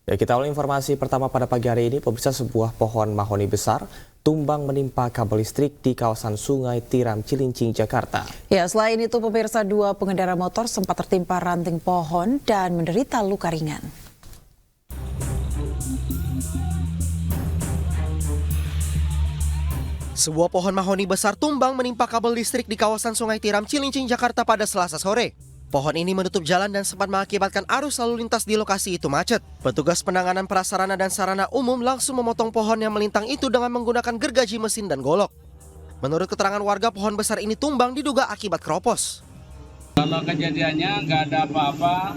Ya, kita awal informasi pertama pada pagi hari ini, pemirsa, sebuah pohon mahoni besar tumbang menimpa kabel listrik di kawasan Sungai Tiram, Cilincing, Jakarta. Ya, selain itu pemirsa, dua pengendara motor sempat tertimpa ranting pohon dan menderita luka ringan. Sebuah pohon mahoni besar tumbang menimpa kabel listrik di kawasan Sungai Tiram, Cilincing, Jakarta pada Selasa sore. Pohon ini menutup jalan dan sempat mengakibatkan arus lalu lintas di lokasi itu macet. Petugas penanganan prasarana dan sarana umum langsung memotong pohon yang melintang itu dengan menggunakan gergaji mesin dan golok. Menurut keterangan warga, pohon besar ini tumbang diduga akibat keropos. Kalau kejadiannya nggak ada apa-apa,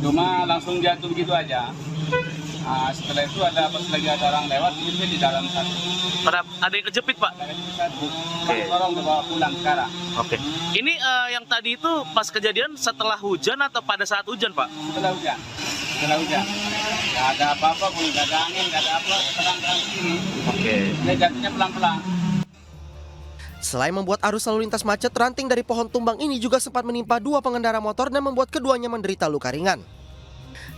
cuma langsung jatuh gitu aja. Nah, setelah itu pas lagi ada orang lewat, ini di dalam satu. Ada yang kejepit, Pak? Ada yang satu. Tolong dibawa pulang sekarang. Oke. Ini yang tadi itu pas kejadian setelah hujan atau pada saat hujan, Pak? Setelah hujan. Nggak ada apa-apa, nggak ada angin, nggak ada apa, terang-terang sini. Oke. Dia jatuhnya pelan-pelan. Selain membuat arus lalu lintas macet, ranting dari pohon tumbang ini juga sempat menimpa dua pengendara motor dan membuat keduanya menderita luka ringan.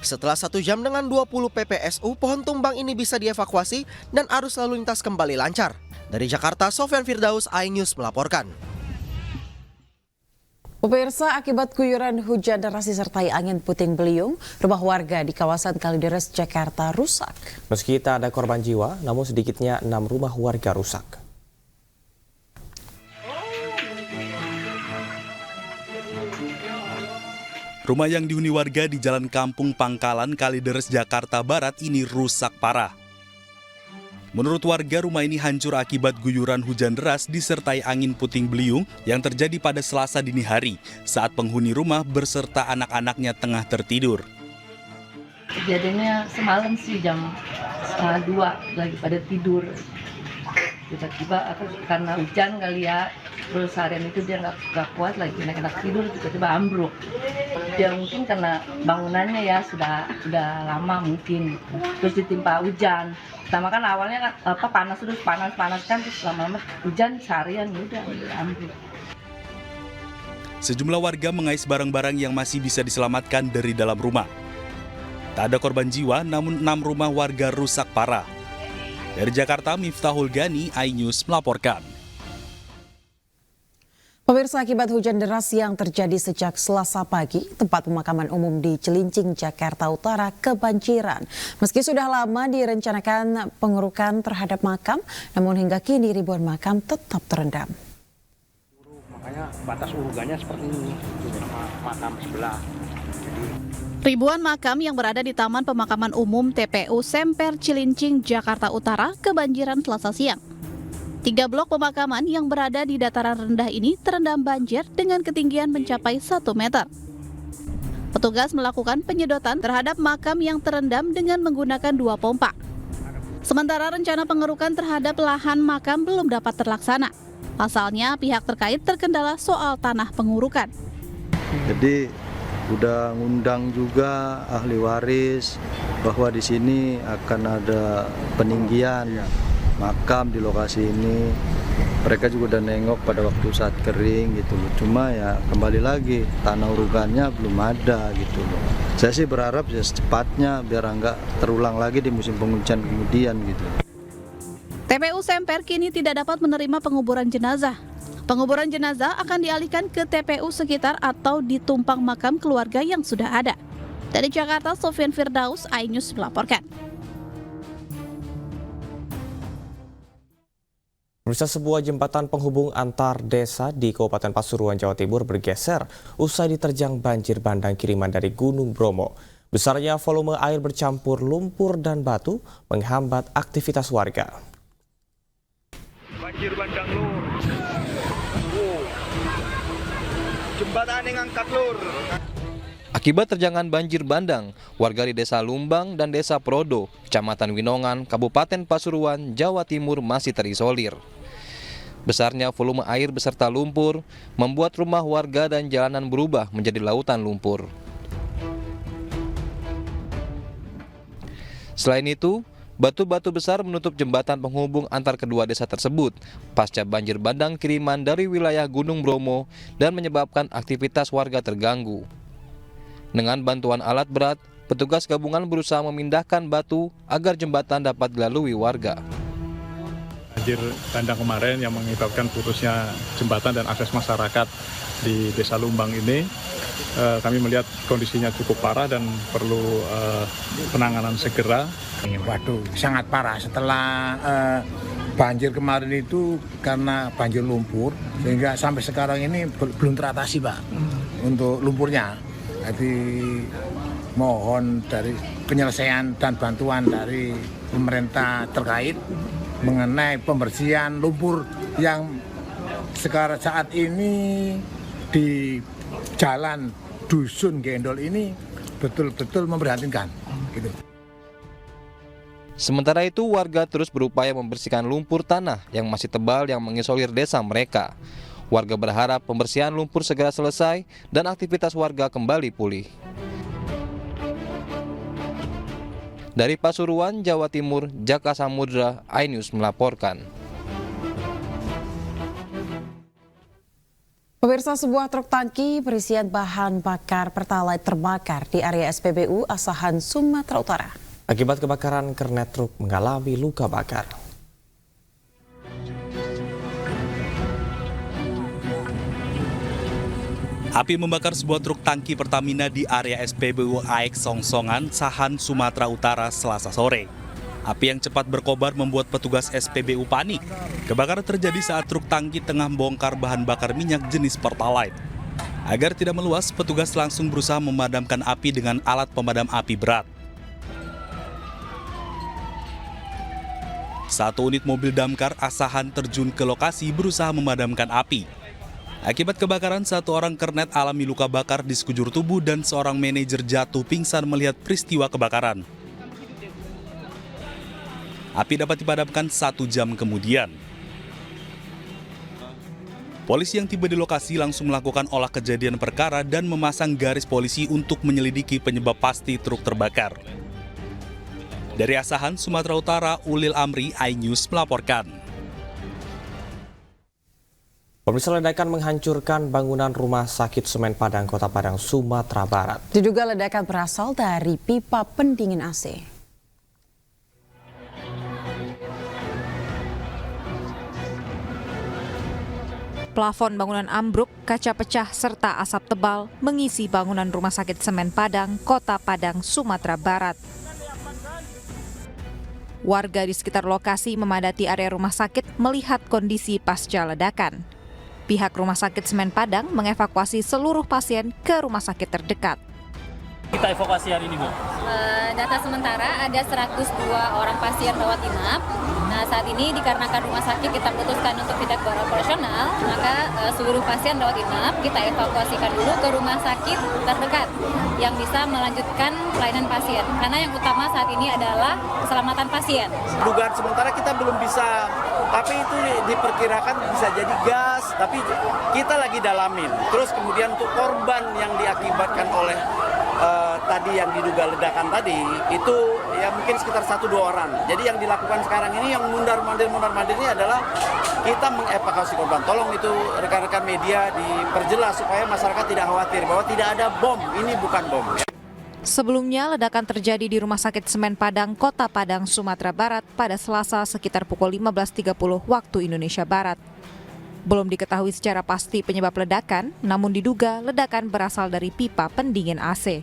Setelah 1 jam dengan 20 PPSU, pohon tumbang ini bisa dievakuasi dan arus lalu lintas kembali lancar. Dari Jakarta, Sofyan Firdaus, iNews melaporkan. Pemirsa, akibat guyuran hujan deras disertai angin puting beliung, rumah warga di kawasan Kalideres, Jakarta rusak. Meski tak ada korban jiwa, namun sedikitnya 6 rumah warga rusak. Rumah yang dihuni warga di Jalan Kampung Pangkalan, Kalideres, Jakarta Barat ini rusak parah. Menurut warga, rumah ini hancur akibat guyuran hujan deras disertai angin puting beliung yang terjadi pada Selasa dini hari saat penghuni rumah beserta anak-anaknya tengah tertidur. Kejadiannya semalam sih jam 1:30 lagi pada tidur. Tiba-tiba karena hujan kali ya, terus harian itu dia nggak kuat lagi enak-enak tidur, tiba-tiba ambruk. Dia mungkin karena bangunannya ya sudah lama mungkin, terus ditimpa hujan. Pertama kan awalnya panas kan, terus lama-lama hujan seharian udah ambruk. Sejumlah warga mengais barang-barang yang masih bisa diselamatkan dari dalam rumah. Tak ada korban jiwa, namun 6 rumah warga rusak parah. Dari Jakarta, Miftahul Gani, iNews melaporkan. Pemirsa, akibat hujan deras yang terjadi sejak Selasa pagi, tempat pemakaman umum di Cilincing, Jakarta Utara kebanjiran. Meski sudah lama direncanakan pengerukan terhadap makam, namun hingga kini ribuan makam tetap terendam. Makanya batas urugannya seperti ini, sama makam sebelah. Ribuan makam yang berada di Taman Pemakaman Umum TPU Semper Cilincing, Jakarta Utara kebanjiran Selasa siang. 3 blok pemakaman yang berada di dataran rendah ini terendam banjir dengan ketinggian mencapai 1 meter. Petugas melakukan penyedotan terhadap makam yang terendam dengan menggunakan 2 pompa. Sementara rencana pengerukan terhadap lahan makam belum dapat terlaksana. Pasalnya pihak terkait terkendala soal tanah pengurukan. Jadi udah ngundang juga ahli waris bahwa di sini akan ada peninggian makam di lokasi ini. Mereka juga udah nengok pada waktu saat kering gitu loh. Cuma ya kembali lagi tanah urugannya belum ada gitu loh. Saya sih berharap ya secepatnya biar nggak terulang lagi di musim penghujan kemudian gitu. TPU Semper kini tidak dapat menerima penguburan jenazah. Penguburan jenazah akan dialihkan ke TPU sekitar atau ditumpang makam keluarga yang sudah ada. Dari Jakarta, Sofyan Firdaus, iNews melaporkan. Pemirsa, sebuah jembatan penghubung antar desa di Kabupaten Pasuruan, Jawa Timur bergeser usai diterjang banjir bandang kiriman dari Gunung Bromo. Besarnya volume air bercampur lumpur dan batu menghambat aktivitas warga. Banjir bandang lur. Jembatan yang angkat lur. Akibat terjangan banjir bandang, warga di Desa Lumbang dan Desa Prodo, Kecamatan Winongan, Kabupaten Pasuruan, Jawa Timur masih terisolir. Besarnya volume air beserta lumpur membuat rumah warga dan jalanan berubah menjadi lautan lumpur. Selain itu, batu-batu besar menutup jembatan penghubung antar kedua desa tersebut pasca banjir bandang kiriman dari wilayah Gunung Bromo dan menyebabkan aktivitas warga terganggu. Dengan bantuan alat berat, petugas gabungan berusaha memindahkan batu agar jembatan dapat dilalui warga. Banjir bandang kemarin yang mengakibatkan putusnya jembatan dan akses masyarakat di Desa Lumbang ini, kami melihat kondisinya cukup parah dan perlu penanganan segera. Waduh, sangat parah setelah banjir kemarin itu karena banjir lumpur, sehingga sampai sekarang ini belum teratasi, Pak, untuk lumpurnya. Jadi mohon dari penyelesaian dan bantuan dari pemerintah terkait mengenai pembersihan lumpur yang sekarang saat ini di jalan Dusun Gendol ini betul-betul memprihatinkan. Gitu. Sementara itu, warga terus berupaya membersihkan lumpur tanah yang masih tebal yang mengisolir desa mereka. Warga berharap pembersihan lumpur segera selesai dan aktivitas warga kembali pulih. Dari Pasuruan, Jawa Timur, Jaka Samudra, iNews melaporkan. Pemirsa, sebuah truk tangki berisian bahan bakar Pertalite terbakar di area SPBU Asahan, Sumatera Utara. Akibat kebakaran, kernet truk mengalami luka bakar. Api membakar sebuah truk tangki Pertamina di area SPBU AEK Songsongan, Sahan, Sumatera Utara, Selasa sore. Api yang cepat berkobar membuat petugas SPBU panik. Kebakaran terjadi saat truk tangki tengah membongkar bahan bakar minyak jenis Pertalite. Agar tidak meluas, petugas langsung berusaha memadamkan api dengan alat pemadam api berat. Satu unit mobil damkar Asahan terjun ke lokasi berusaha memadamkan api. Akibat kebakaran, satu orang kernet alami luka bakar di sekujur tubuh dan seorang manajer jatuh pingsan melihat peristiwa kebakaran. Api dapat dipadamkan 1 jam kemudian. Polisi yang tiba di lokasi langsung melakukan olah kejadian perkara dan memasang garis polisi untuk menyelidiki penyebab pasti truk terbakar. Dari Asahan, Sumatera Utara, Ulil Amri, iNews melaporkan. Pemirsa, ledakan menghancurkan bangunan rumah sakit Semen Padang, Kota Padang, Sumatera Barat. Diduga ledakan berasal dari pipa pendingin AC. Plafon bangunan ambruk, kaca pecah, serta asap tebal mengisi bangunan rumah sakit Semen Padang, Kota Padang, Sumatera Barat. Warga di sekitar lokasi memadati area rumah sakit melihat kondisi pasca ledakan. Pihak Rumah Sakit Semen Padang mengevakuasi seluruh pasien ke rumah sakit terdekat. Kita evakuasi hari ini, Bu? Data sementara ada 102 orang pasien rawat inap. Nah, saat ini dikarenakan rumah sakit kita putuskan untuk tidak beroperasional, maka seluruh pasien rawat inap kita evakuasikan dulu ke rumah sakit terdekat yang bisa melanjutkan pelayanan pasien. Karena yang utama saat ini adalah keselamatan pasien. Dugaan sementara kita belum bisa, tapi itu diperkirakan bisa jadi gas, tapi kita lagi dalamin. Terus kemudian untuk korban yang diakibatkan oleh tadi yang diduga ledakan tadi itu ya mungkin sekitar 1-2 orang. Jadi yang dilakukan sekarang ini yang mundar-mandir ini adalah kita mengevakuasi korban. Tolong itu rekan-rekan media diperjelas supaya masyarakat tidak khawatir bahwa tidak ada bom, ini bukan bom. Sebelumnya, ledakan terjadi di Rumah Sakit Semen Padang, Kota Padang, Sumatera Barat pada Selasa sekitar pukul 15.30 waktu Indonesia Barat. Belum diketahui secara pasti penyebab ledakan, namun diduga ledakan berasal dari pipa pendingin AC.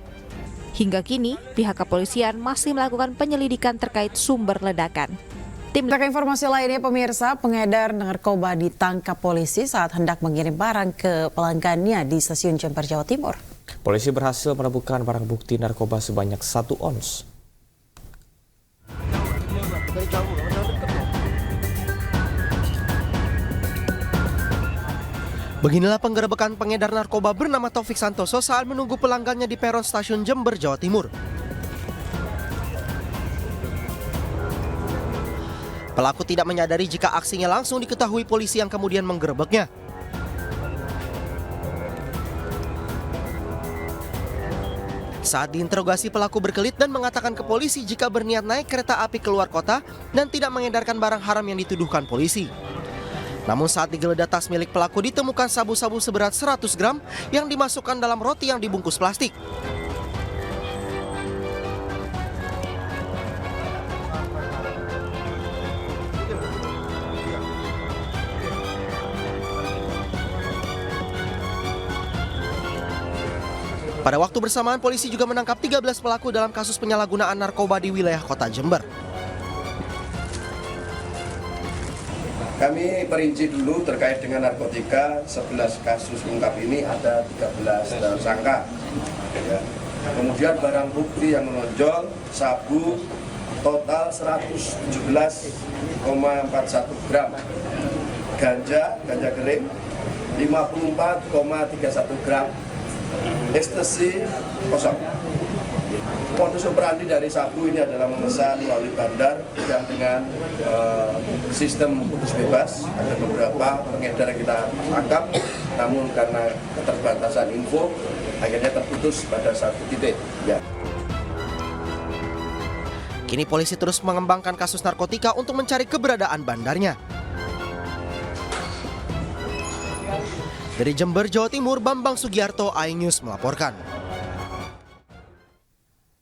Hingga kini, pihak kepolisian masih melakukan penyelidikan terkait sumber ledakan. Untuk informasi lainnya, pemirsa, pengedar narkoba ditangkap polisi saat hendak mengirim barang ke pelanggannya di Stasiun Jember, Jawa Timur. Polisi berhasil menemukan barang bukti narkoba sebanyak 1 ons. Beginilah penggerebekan pengedar narkoba bernama Taufik Santoso saat menunggu pelanggannya di peron Stasiun Jember, Jawa Timur. Pelaku tidak menyadari jika aksinya langsung diketahui polisi yang kemudian menggerebeknya. Saat diinterogasi, pelaku berkelit dan mengatakan ke polisi jika berniat naik kereta api keluar kota dan tidak mengedarkan barang haram yang dituduhkan polisi. Namun saat digeledah tas milik pelaku ditemukan sabu-sabu seberat 100 gram yang dimasukkan dalam roti yang dibungkus plastik. Pada waktu bersamaan, polisi juga menangkap 13 pelaku dalam kasus penyalahgunaan narkoba di wilayah kota Jember. Kami perinci dulu terkait dengan narkotika, 11 kasus ungkap ini ada 13 tersangka. Ya. Kemudian barang bukti yang menonjol, sabu total 117,41 gram, ganja kering 54,31 gram, ekstasi kosong. Modus operandi dari sabu ini adalah memesan melalui bandar yang dengan sistem putus bebas. Ada beberapa pengedar yang kita tangkap, namun karena keterbatasan info akhirnya terputus pada satu titik. Ya. Kini polisi terus mengembangkan kasus narkotika untuk mencari keberadaan bandarnya. Dari Jember, Jawa Timur, Bambang Sugiarto, iNews melaporkan.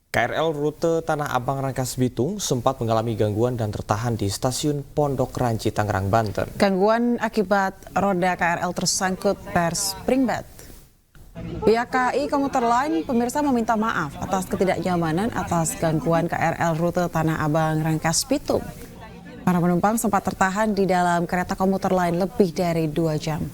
KRL rute Tanah Abang Rangkas Bitung sempat mengalami gangguan dan tertahan di stasiun Pondok Ranji, Tangerang, Banten. Gangguan akibat roda KRL tersangkut per springbat. Pihak KAI Komuter Line pemirsa meminta maaf atas ketidaknyamanan atas gangguan KRL rute Tanah Abang Rangkas Bitung. Para penumpang sempat tertahan di dalam kereta komuter lain lebih dari 2 jam.